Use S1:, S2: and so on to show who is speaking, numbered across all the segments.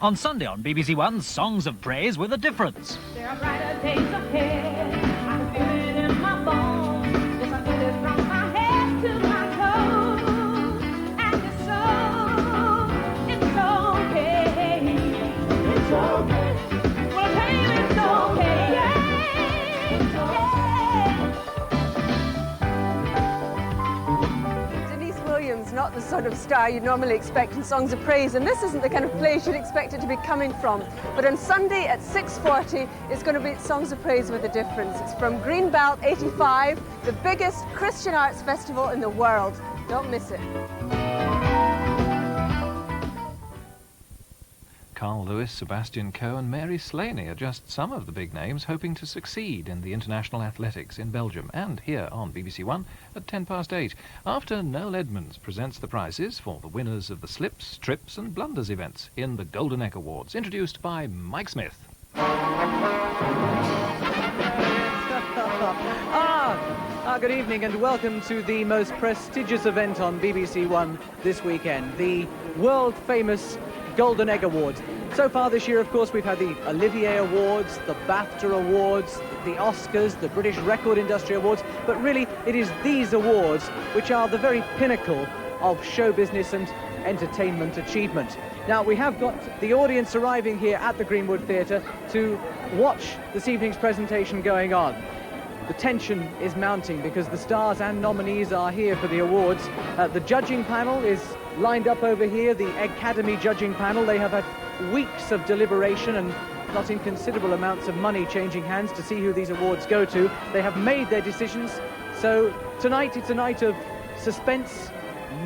S1: On Sunday on BBC1, songs of praise with a difference.
S2: There are brighter days ahead. I can feel it in my bones. Yes, I feel it from my head to my toes. And it's okay. It's okay. Well, I tell you it's okay. Yeah.
S3: Not the sort of star you'd normally expect in Songs of Praise, and this isn't the kind of place you'd expect it to be coming from. But on Sunday at 6:40, it's going to be Songs of Praise with a difference. It's from Greenbelt 85, the biggest Christian arts festival in the world. Don't miss it.
S4: Carl Lewis, Sebastian Coe and Mary Slaney are just some of the big names hoping to succeed in the international athletics in Belgium and here on BBC1 at 8:10. After Noel Edmond presents the prizes for the winners of the slips, trips and blunders events in the Golden Egg Awards, introduced by Mike Smith.
S5: Good evening and welcome to the most prestigious event on BBC1 this weekend, the world-famous Golden Egg Awards. So far this year, of course, we've had the Olivier Awards, the BAFTA Awards, the Oscars, the British Record Industry Awards, but really it is these awards which are the very pinnacle of show business and entertainment achievement. Now, we have got the audience arriving here at the Greenwood Theatre to watch this evening's presentation going on. The tension is mounting because the stars and nominees are here for the awards. The judging panel is lined up over here, the Academy judging panel. They have had weeks of deliberation and not inconsiderable amounts of money changing hands to see who these awards go to. They have made their decisions, so tonight it's a night of suspense,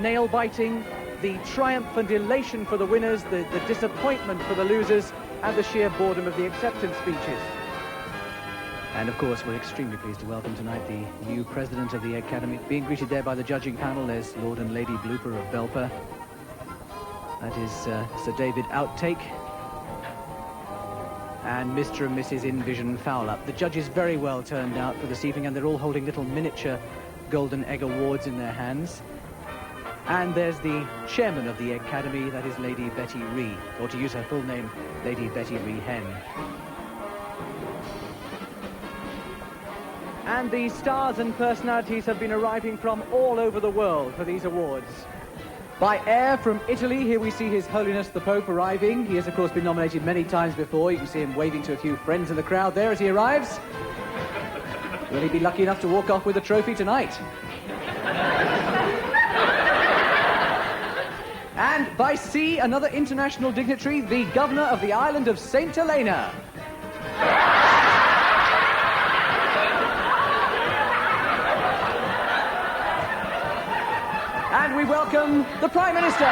S5: nail-biting, the triumph and elation for the winners, the disappointment for the losers, and the sheer boredom of the acceptance speeches. And of course, we're extremely pleased to welcome tonight the new president of the Academy. Being greeted there by the judging panel, there's Lord and Lady Blooper of Belper. That is Sir David Outtake. And Mr. and Mrs. Invision Fowler. The judges very well turned out for this evening, and they're all holding little miniature Golden Egg Awards in their hands. And there's the chairman of the Academy, that is Lady Betty Ree, or to use her full name, Lady Betty Ree Hen. And the stars and personalities have been arriving from all over the world for these awards. By air from Italy, here we see His Holiness the Pope arriving. He has, of course, been nominated many times before. You can see him waving to a few friends in the crowd there as he arrives. Will he be lucky enough to walk off with a trophy tonight? And by sea, another international dignitary, the Governor of the island of St. Helena. And we welcome the Prime Minister.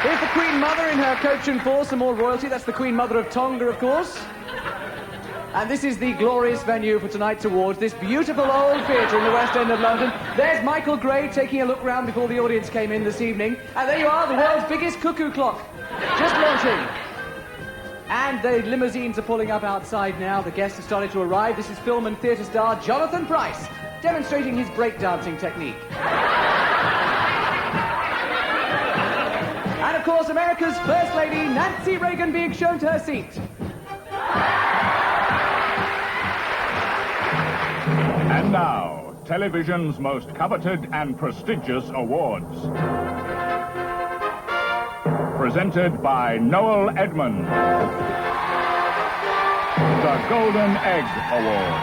S5: Here's the Queen Mother in her coach and four, some more royalty. That's the Queen Mother of Tonga, of course. And this is the glorious venue for tonight's awards, this beautiful old theatre in the West End of London. There's Michael Gray taking a look round before the audience came in this evening. And there you are, the world's biggest cuckoo clock, just launching. And the limousines are pulling up outside now. The guests have started to arrive. This is film and theatre star Jonathan Pryce, demonstrating his breakdancing technique. And of course, America's First Lady, Nancy Reagan, being shown to her seat.
S6: And now, television's most coveted and prestigious awards. Presented by Noel Edmond. The Golden Egg Award.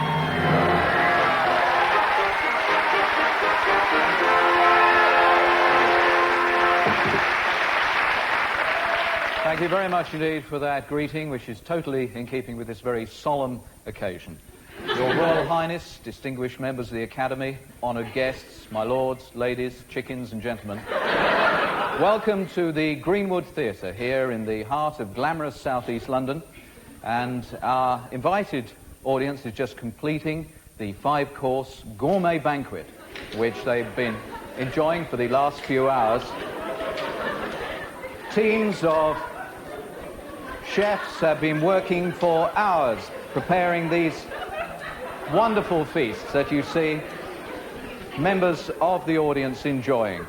S7: Thank you very much indeed for that greeting, which is totally in keeping with this very solemn occasion. Your Royal Highness, distinguished members of the Academy, honoured guests, my lords, ladies, chickens and gentlemen, welcome to the Greenwood Theatre here in the heart of glamorous southeast London, and our invited audience is just completing the 5-course gourmet banquet which they've been enjoying for the last few hours. Teams of chefs have been working for hours preparing these wonderful feasts that you see members of the audience enjoying.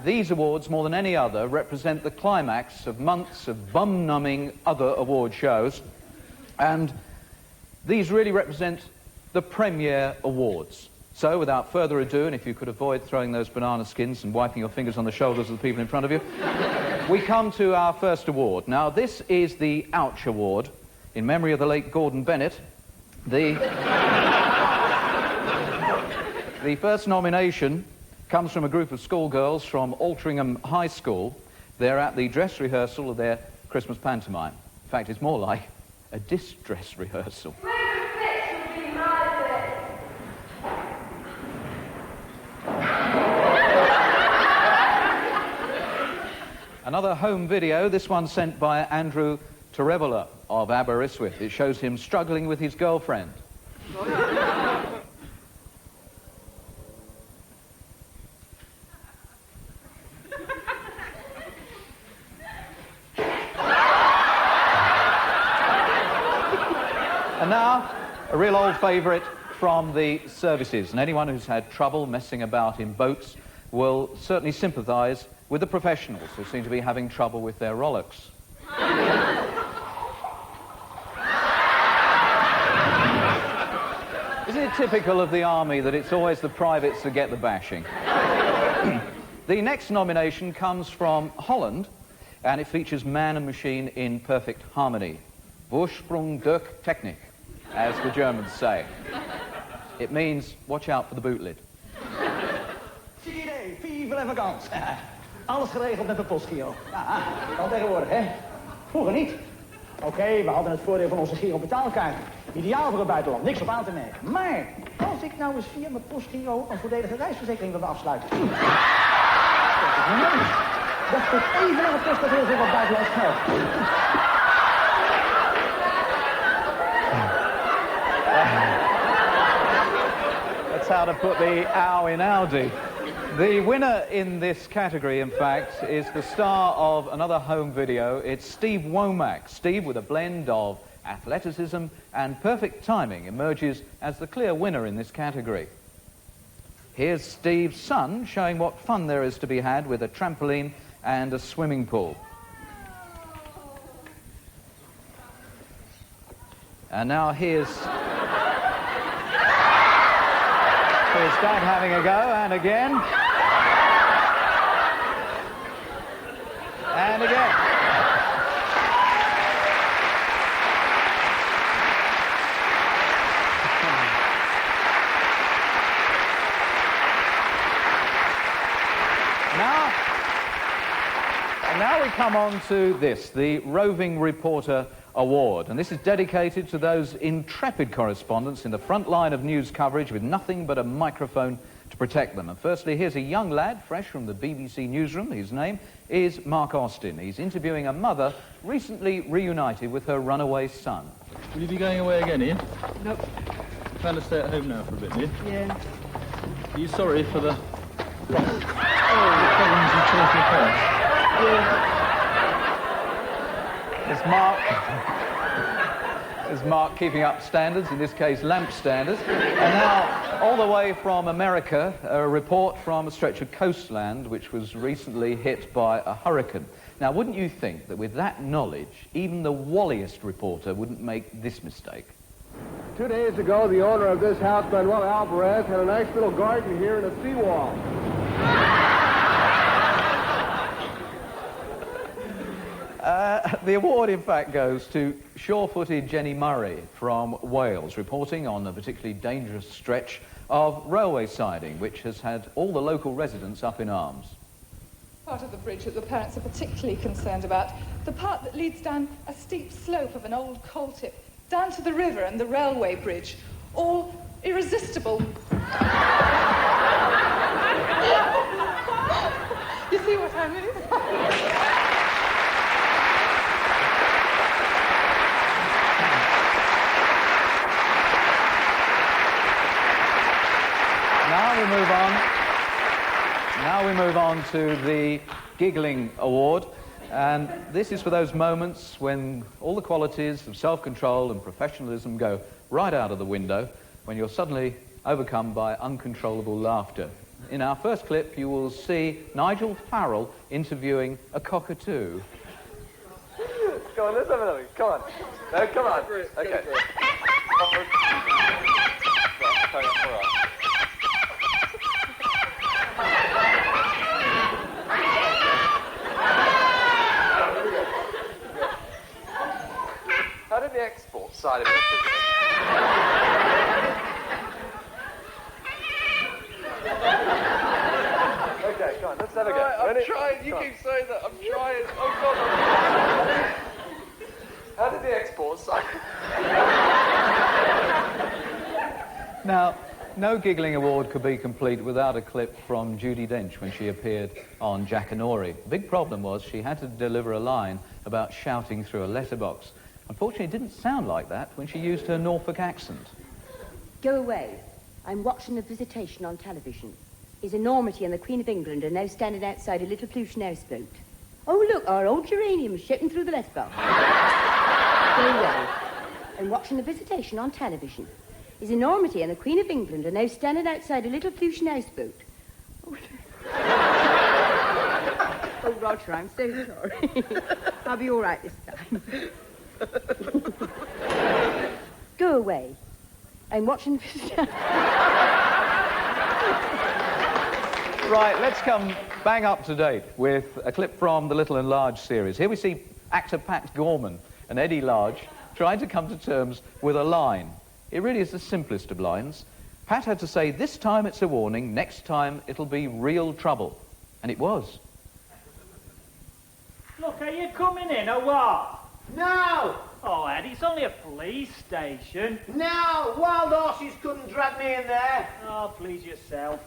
S7: these awards, more than any other, represent the climax of months of bum-numbing other award shows. And these really represent the premier awards. So, without further ado, and if you could avoid throwing those banana skins and wiping your fingers on the shoulders of the people in front of you, we come to our first award. Now, this is the Ouch Award, in memory of the late Gordon Bennett. The first nomination comes from a group of schoolgirls from Altrincham High School. They're at the dress rehearsal of their Christmas pantomime. In fact, it's more like a distress rehearsal. Another home video, this one sent by Andrew Torrevola of Aberystwyth. It shows him struggling with his girlfriend. And now, a real old favourite from the services. And anyone who's had trouble messing about in boats will certainly sympathise with the professionals who seem to be having trouble with their rollicks. Isn't it typical of the army that it's always the privates that get the bashing? The next nomination comes from Holland, and it features man and machine in perfect harmony. Voorsprung durch Technik, as the Germans say. It means, watch out for the boot lid.
S8: Ziek idee, vive la vacances. Alles geregeld met de postgiro. Ja, kan tegenwoordig, hè? Vroeger niet. Oké, we hadden het voordeel van onze giro-betaalkaart. Ideaal voor het buitenland, niks op aan te merken. Maar als ik nou eens via mijn postgiro een voordelige reisverzekering wilde afsluiten. Dat kost even naar het kost dat heel veel wat buitenlands geld.
S7: That's how to put the ow in Audi. The winner in this category, in fact, is the star of another home video. It's Steve Womack. Steve, with a blend of athleticism and perfect timing, emerges as the clear winner in this category. Here's Steve's son showing what fun there is to be had with a trampoline and a swimming pool. And now here's Dad having a go, and again. And again. Now we come on to this, the Roving Reporter Award, and this is dedicated to those intrepid correspondents in the front line of news coverage with nothing but a microphone to protect them. And firstly, here's a young lad fresh from the BBC newsroom. His name is Mark Austin. He's interviewing a mother recently reunited with her runaway son.
S9: Will you be going away again, Ian?
S3: Nope.
S9: Plan to stay at home now for a bit, do you?
S3: Yeah.
S9: Are you sorry for the problems you caused your parents?
S3: Yeah.
S7: There's Mark keeping up standards, in this case lamp standards. And now, all the way from America, a report from a stretch of coastland which was recently hit by a hurricane. Now, wouldn't you think that with that knowledge, even the walliest reporter wouldn't make this mistake?
S10: 2 days ago, the owner of this house, Manuel Alvarez, had a nice little garden here and a seawall.
S7: The award, in fact, goes to sure-footed Jenny Murray from Wales, reporting on a particularly dangerous stretch of railway siding, which has had all the local residents up in arms.
S11: Part of the bridge that the parents are particularly concerned about, the part that leads down a steep slope of an old coal tip, down to the river and the railway bridge, all irresistible. You see what I mean?
S7: Now we move on to the Giggling Award, and this is for those moments when all the qualities of self-control and professionalism go right out of the window, when you're suddenly overcome by uncontrollable laughter. in our first clip, you will see Nigel Farrell interviewing a cockatoo.
S10: Come on, let's have another. Come on. No, come on. Okay. How did the export side of it? Okay, come on, let's have a go.
S12: I'm trying. You keep saying that. I'm trying. Oh, God.
S10: How did the export side...
S7: Now, no giggling award could be complete without a clip from Judi Dench when she appeared on Jackanory. The big problem was she had to deliver a line about shouting through a letterbox. Unfortunately, it didn't sound like that when she used her Norfolk accent.
S13: Go away. I'm watching the visitation on television. His Enormity and the Queen of England are now standing outside a little pollution houseboat. Oh, look, our old geranium is shipping through the letterbox. Go away. I'm watching the visitation on television. His Enormity and the Queen of England are now standing outside a little pollution houseboat. Oh, oh, Roger, I'm so sorry. I'll be all right this time. Go away. I'm watching the visitation.
S7: Right, let's come bang up to date with a clip from the Little and Large series. Here we see actor Pat Gorman and Eddie Large trying to come to terms with a line. It really is the simplest of lines. Pat had to say, this time it's a warning, next time it'll be real trouble. And it was.
S14: Look, are you coming in or what?
S15: No!
S14: Oh, Ed, it's only a police station.
S15: No! Wild horses couldn't drag me in there.
S14: Oh, please yourself.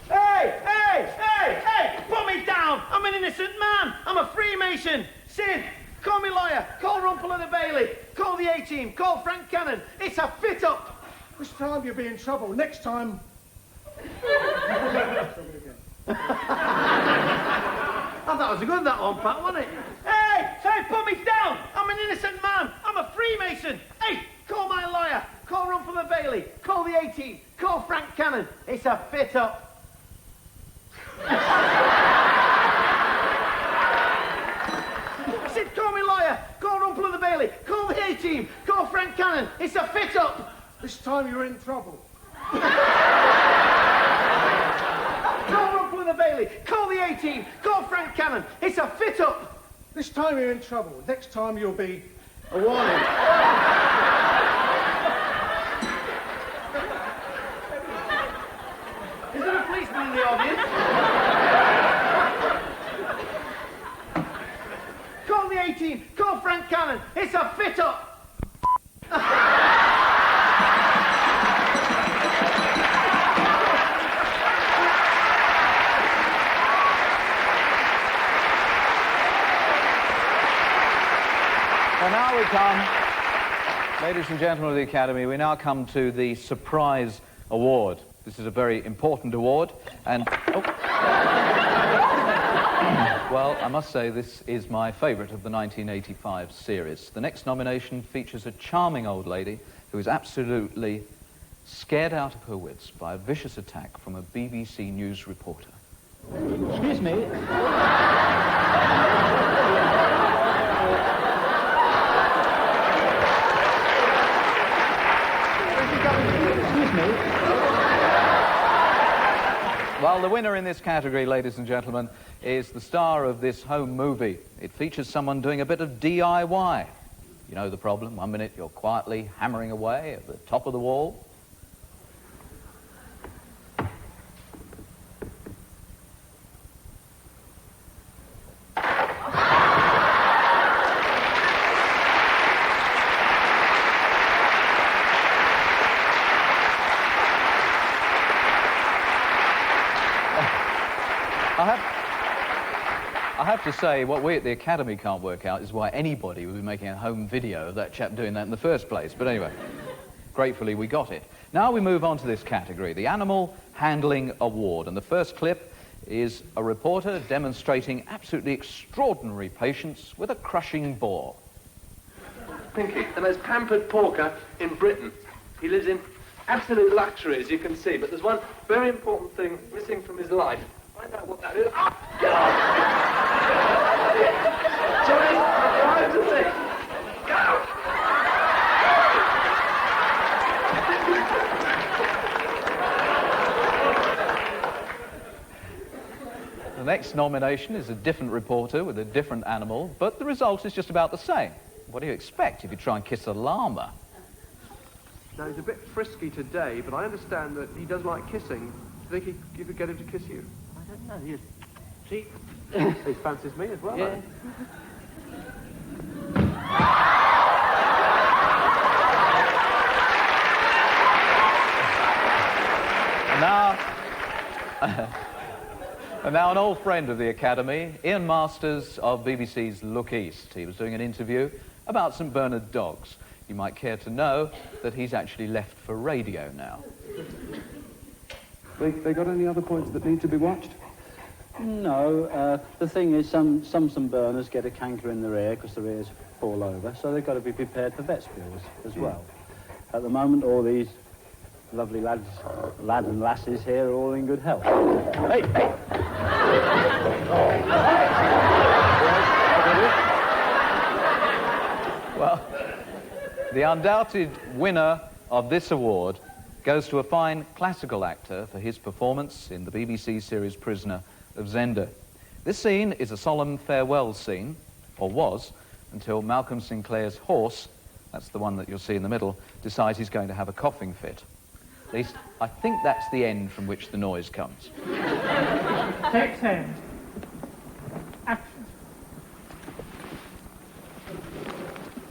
S15: Hey! Hey! Hey! Hey! Put me down! I'm an innocent man! I'm a Freemason! Sid, call me lawyer. Call Rumpel and the Bailey. Call the A-Team. Call Frank Cannon. It's a fit-up!
S16: This time you'll be in trouble. Next time...
S15: Oh, that was good, that one, Pat, wasn't it? Hey! Hey, put me down! I'm an innocent man! I'm a Freemason! Hey! Call my lawyer! Call Rumpel and the Bailey! Call the A-Team! Call Frank Cannon! It's a fit-up! Sid, call me lawyer! Call Rumpel and the Bailey! Call the A-Team! Call Frank Cannon! It's a fit-up!
S16: This time you're in trouble.
S15: Call Rumpel and the Bailey! Call the A-Team! Call Frank Cannon! It's a fit-up!
S16: This time you're in trouble. Next time you'll be a warning.
S15: Is there a policeman in the audience? Call the A-Team! Call Frank Cannon! It's a fit-up!
S7: And now we come, ladies and gentlemen of the Academy, we now come to the Surprise Award. This is a very important award, and... Oh. Well, I must say this is my favourite of the 1985 series. The next nomination features a charming old lady who is absolutely scared out of her wits by a vicious attack from a BBC News reporter.
S14: Excuse me. Excuse me.
S7: Well, the winner in this category, ladies and gentlemen, is the star of this home movie. It features someone doing a bit of DIY. You know the problem. 1 minute you're quietly hammering away at the top of the wall. I have to say, what we at the Academy can't work out is why anybody would be making a home video of that chap doing that in the first place. But anyway, gratefully we got it. Now we move on to this category, the Animal Handling Award. And the first clip is a reporter demonstrating absolutely extraordinary patience with a crushing boar.
S10: Pinky, the most pampered porker in Britain. He lives in
S17: absolute luxury, as you can see, but there's one very important thing missing from his life. Find out what that is. Oh, God! Johnny, I'm trying to think. Go!
S7: The next nomination is a different reporter with a different animal, but the result is just about the same. What do you expect if you try and kiss a llama?
S17: Now, he's a bit frisky today, but I understand that he does like kissing. Do you think you could get him to kiss you?
S14: I don't know. See?
S17: He fancies me as well.
S14: Yeah.
S7: And now an old friend of the Academy, Ian Masters of BBC's Look East. He was doing an interview about St Bernard dogs. You might care to know that he's actually left for radio now.
S10: They got any other points that need to be watched?
S9: No, the thing is some St Berners get a canker in their ear because their ears fall over, so they've got to be prepared for vet's bills as well. At the moment, all these lovely lads and lasses here are all in good health. Hey, hey!
S7: Well, the undoubted winner of this award goes to a fine classical actor for his performance in the BBC series Prisoner of Zenda. This scene is a solemn farewell scene, or was, until Malcolm Sinclair's horse, that's the one that you'll see in the middle, decides he's going to have a coughing fit. At least, I think that's the end from which the noise comes.
S14: Take 10. Action.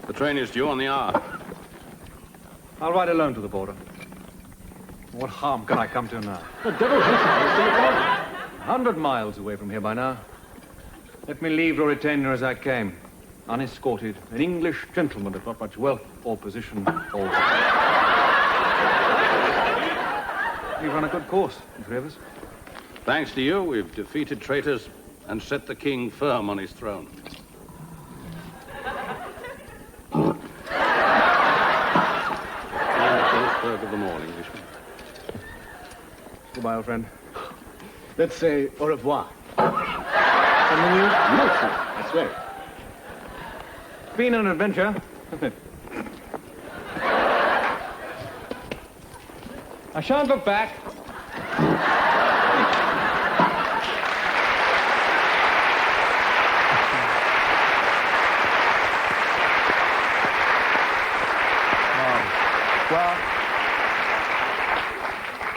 S18: The train is due on the hour.
S19: I'll ride alone to the border. What harm can I come to now?
S14: The devil's listen.
S19: 100 miles away from here by now. Let me leave your retainer as I came, unescorted, an English gentleman of not much wealth or position or... We've run a good course, the three of us.
S18: Thanks to you, we've defeated traitors and set the king firm on his throne. First of them all, Englishman.
S19: Goodbye, old friend.
S16: Let's say au revoir. Something new? No, sir. I swear it.
S19: Been an adventure, hasn't it? I shan't look back.
S7: Well,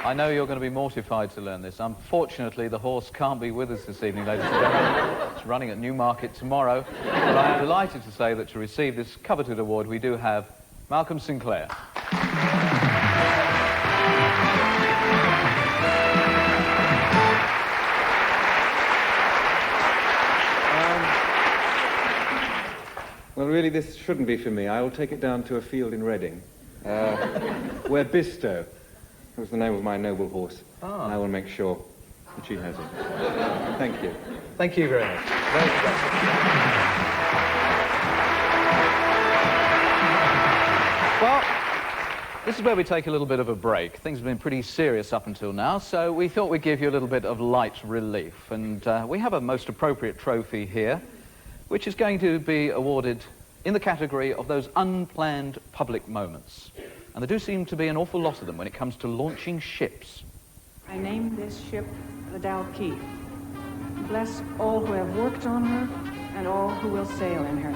S7: I know you're going to be mortified to learn this. Unfortunately, the horse can't be with us this evening, ladies and gentlemen. It's running at Newmarket tomorrow. But I am delighted to say that to receive this coveted award, we do have Malcolm Sinclair.
S19: Well, really, this shouldn't be for me. I will take it down to a field in Reading, where Bisto was the name of my noble horse.
S7: Ah.
S19: And I will make sure that she has it. Thank you.
S7: Thank you very much. Well, this is where we take a little bit of a break. Things have been pretty serious up until now, so we thought we'd give you a little bit of light relief. And we have a most appropriate trophy here, which is going to be awarded in the category of those unplanned public moments. And there do seem to be an awful lot of them when it comes to launching ships.
S20: I named this ship the Dalkeith. Bless all who have worked on her and all who will sail in her.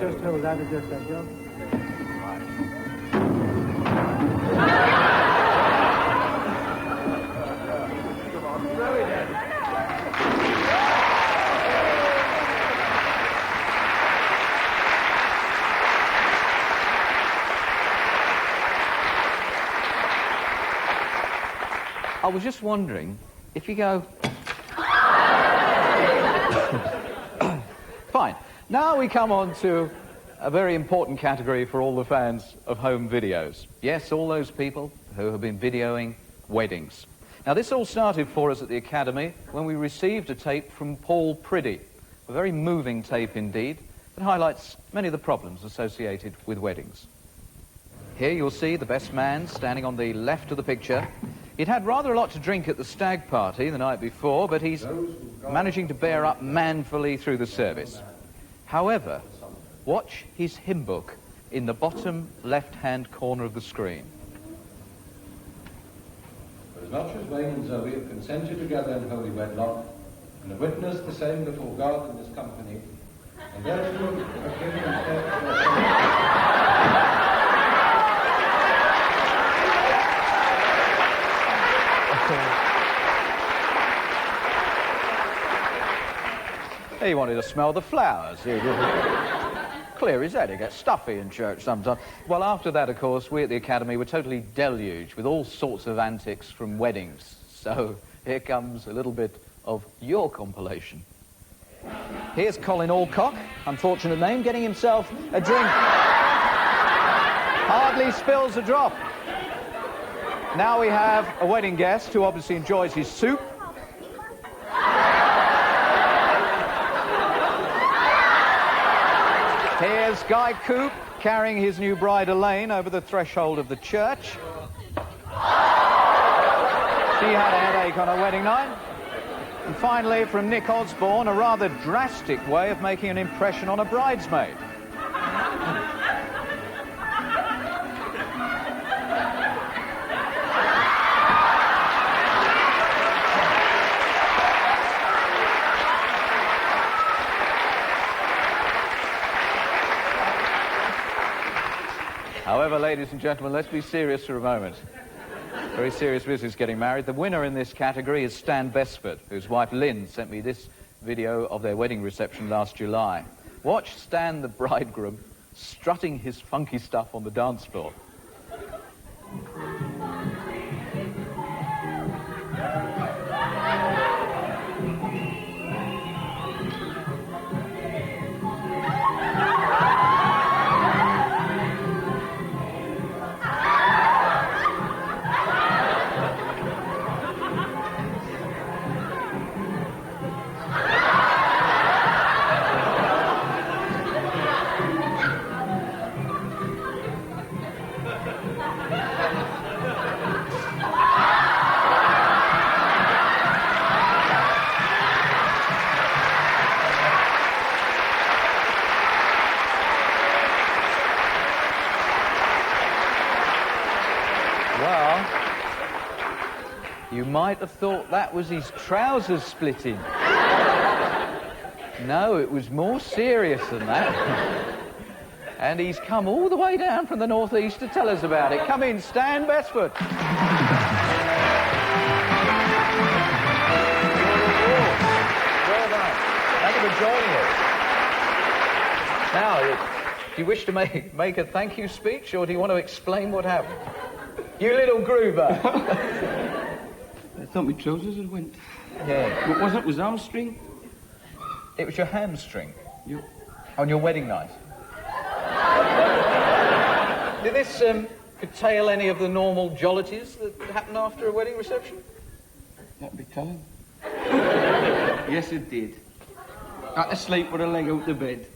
S14: Just hold that, adjust that, Joe.
S7: I was just wondering if you go... Fine. Now we come on to a very important category for all the fans of home videos. Yes, all those people who have been videoing weddings. Now, this all started for us at the Academy when we received a tape from Paul Priddy, a very moving tape indeed, that highlights many of the problems associated with weddings. Here you'll see the best man standing on the left of the picture. He'd had rather a lot to drink at the stag party the night before, but he's managing to bear up manfully through the service. However, watch his hymn book in the bottom left-hand corner of the screen.
S21: For as much as Wayne and Zoe have consented together in holy wedlock, and have witnessed the same before God and his company, and therefore have given themselves to their
S7: He wanted to smell the flowers. Clear his head. It gets stuffy in church sometimes. Well, after that, of course, we at the Academy were totally deluged with all sorts of antics from weddings. So here comes a little bit of your compilation. Here's Colin Alcock, unfortunate name, getting himself a drink. Hardly spills a drop. Now we have a wedding guest who obviously enjoys his soup. Here's Guy Coop carrying his new bride Elaine over the threshold of the church. She had a headache on her wedding night. And finally, from Nick Osborne, a rather drastic way of making an impression on a bridesmaid. However, ladies and gentlemen, let's be serious for a moment. Very serious business getting married. The winner in this category is Stan Besford, whose wife Lynn sent me this video of their wedding reception last July. Watch Stan, the bridegroom, strutting his funky stuff on the dance floor. You might have thought that was his trousers splitting. No, it was more serious than that. And he's come all the way down from the northeast to tell us about it. Come in, Stan Besford. Well done. Thank you for joining us. Now, do you wish to make a thank you speech, or do you want to explain what happened? You little groover.
S22: I thought my trousers had went.
S7: Yeah.
S22: What was it? Was hamstring?
S7: It was your hamstring?
S22: Yep.
S7: On your wedding night? Did this curtail any of the normal jollities that happen after a wedding reception?
S22: That'd be telling. Yes, it did. Had to sleep with a leg out the bed.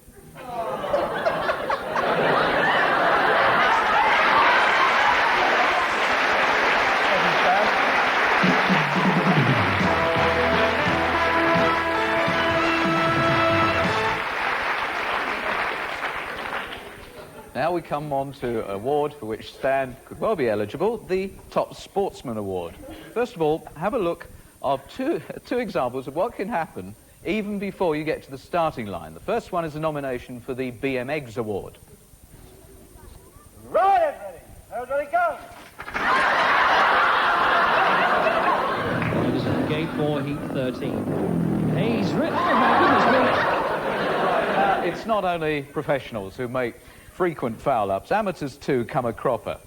S7: Now we come on to an award for which Stan could well be eligible, the Top Sportsman Award. First of all, have a look of two examples of what can happen even before you get to the starting line. The first one is a nomination for the BMEGS Award.
S15: Right, everybody. Everybody go.
S1: Gate 4, heat 13. He's oh my goodness me.
S7: It's not only professionals who make frequent foul-ups. Amateurs, too, come a cropper,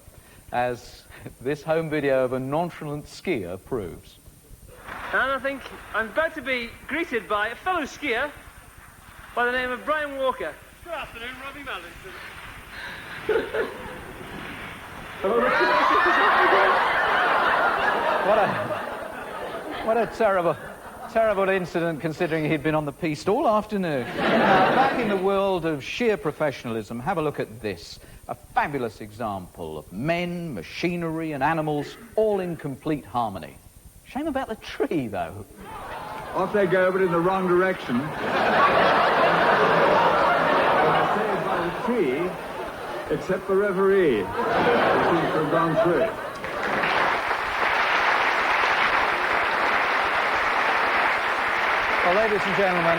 S7: as this home video of a nonchalant skier proves.
S2: And I think I'm about to be greeted by a fellow skier by the name of Brian Walker. Good afternoon, Robbie Mallington.
S7: What a terrible incident, considering he'd been on the piste all afternoon. Now, back in the world of sheer professionalism, have a look at this. A fabulous example of men, machinery and animals all in complete harmony. Shame about the tree, though.
S23: Off they go, but in the wrong direction. Saved by the tree, except the referee, who seems to have gone through it.
S7: Well, ladies and gentlemen,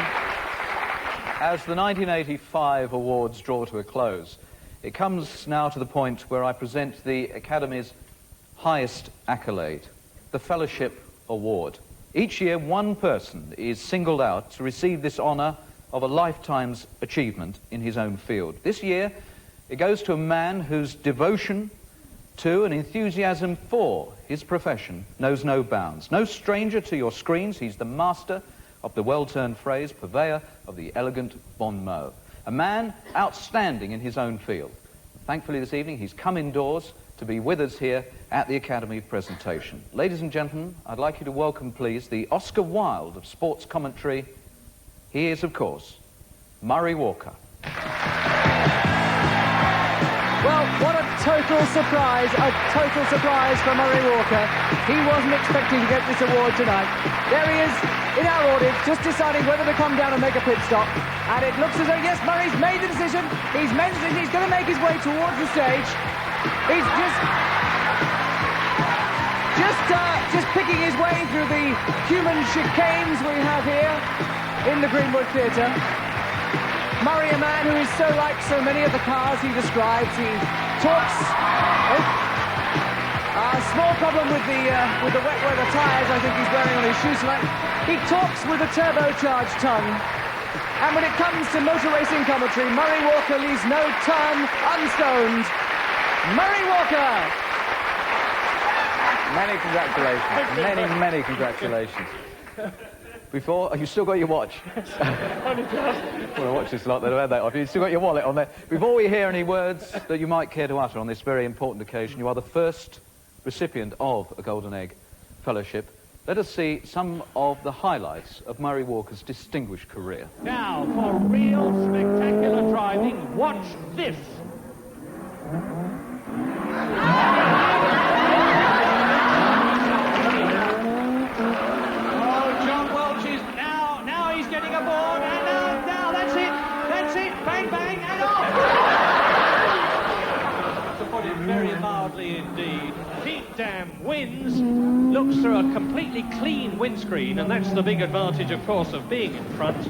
S7: as the 1985 awards draw to a close, it comes now to the point where I present the Academy's highest accolade, the Fellowship Award. Each year, one person is singled out to receive this honour of a lifetime's achievement in his own field. This year, it goes to a man whose devotion to and enthusiasm for his profession knows no bounds. No stranger to your screens, he's the master of the well-turned phrase, purveyor of the elegant bon mot. A man outstanding in his own field. Thankfully this evening he's come indoors to be with us here at the Academy presentation. Ladies and gentlemen, I'd like you to welcome, please, the Oscar Wilde of sports commentary. He is, of course, Murray Walker.
S5: Well, what a total surprise for Murray Walker. He wasn't expecting to get this award tonight. There he is in our audience, just deciding whether to come down and make a pit stop. And it looks as though, yes, Murray's made the decision. He's going to make his way towards the stage. He's just picking his way through the human chicanes we have here in the Greenwood Theatre. Murray, a man who is so like so many of the cars he describes. He talks. A small problem with the wet weather tyres I think he's wearing on his shoes tonight. He talks with a turbocharged tongue. And when it comes to motor racing commentary, Murray Walker leaves no turn unstoned. Murray Walker!
S7: Many congratulations. Many congratulations. Before, you still got your watch?
S2: Only just.
S7: I want to watch this lot that have had that off. You still got your wallet on there. Before we hear any words that you might care to utter on this very important occasion, you are the first recipient of a Golden Egg Fellowship. Let us see some of the highlights of Murray Walker's distinguished career.
S14: Now, for real spectacular driving, watch this. Now he's getting aboard, and now that's it, bang, bang, and off! To put it very mildly indeed, Pete Dam wins, looks through a completely clean windscreen, and that's the big advantage, of course, of being in front.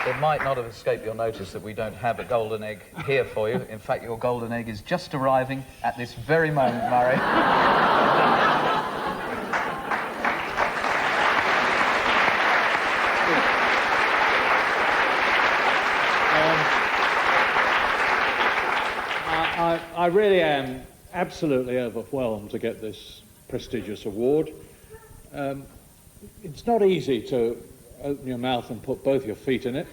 S7: It might not have escaped your notice that we don't have a golden egg here for you. In fact, your golden egg is just arriving at this very moment, Murray.
S24: I really am absolutely overwhelmed to get this prestigious award. It's not easy to open your mouth and put both your feet in it.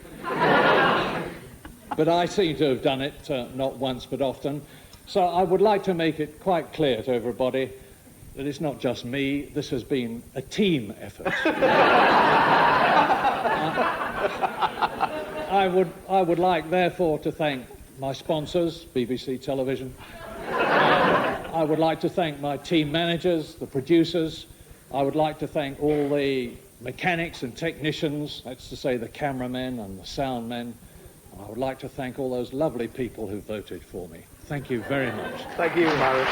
S24: But I seem to have done it not once but often. So I would like to make it quite clear to everybody that it's not just me. This has been a team effort. I would like, therefore, to thank my sponsors, BBC Television. I would like to thank my team managers, the producers. I would like to thank all the mechanics and technicians, that's to say the cameramen and the sound men, I would like to thank all those lovely people who voted for me. Thank you very much.
S17: Thank you, Harry.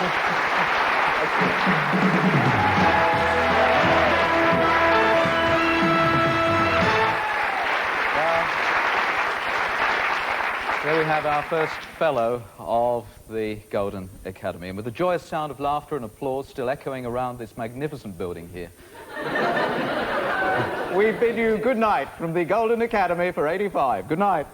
S7: Here we have our first fellow of the Golden Academy, and with the joyous sound of laughter and applause still echoing around this magnificent building here, we bid you good night from the Golden Academy for '85. Good night.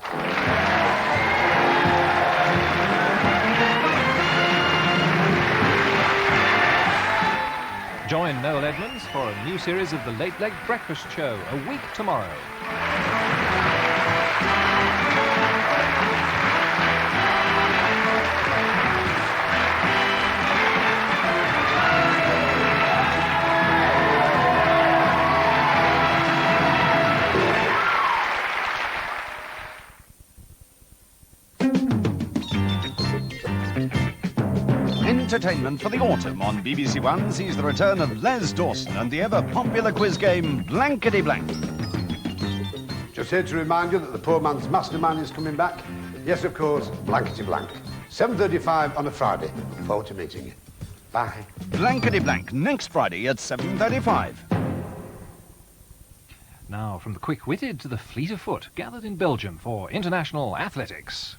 S3: Join Noel Edmonds for a new series of The Late Late Breakfast Show a week tomorrow.
S4: Entertainment for the autumn on BBC1 sees the return of Les Dawson and the ever-popular quiz game Blankety Blank.
S6: Just here to remind you that the poor man's mastermind is coming back. Yes, of course, Blankety Blank. 7:35 on a Friday. Look forward to meeting you. Bye.
S4: Blankety Blank, next Friday at 7:35.
S3: Now, from the quick-witted to the fleet of foot, gathered in Belgium for international athletics.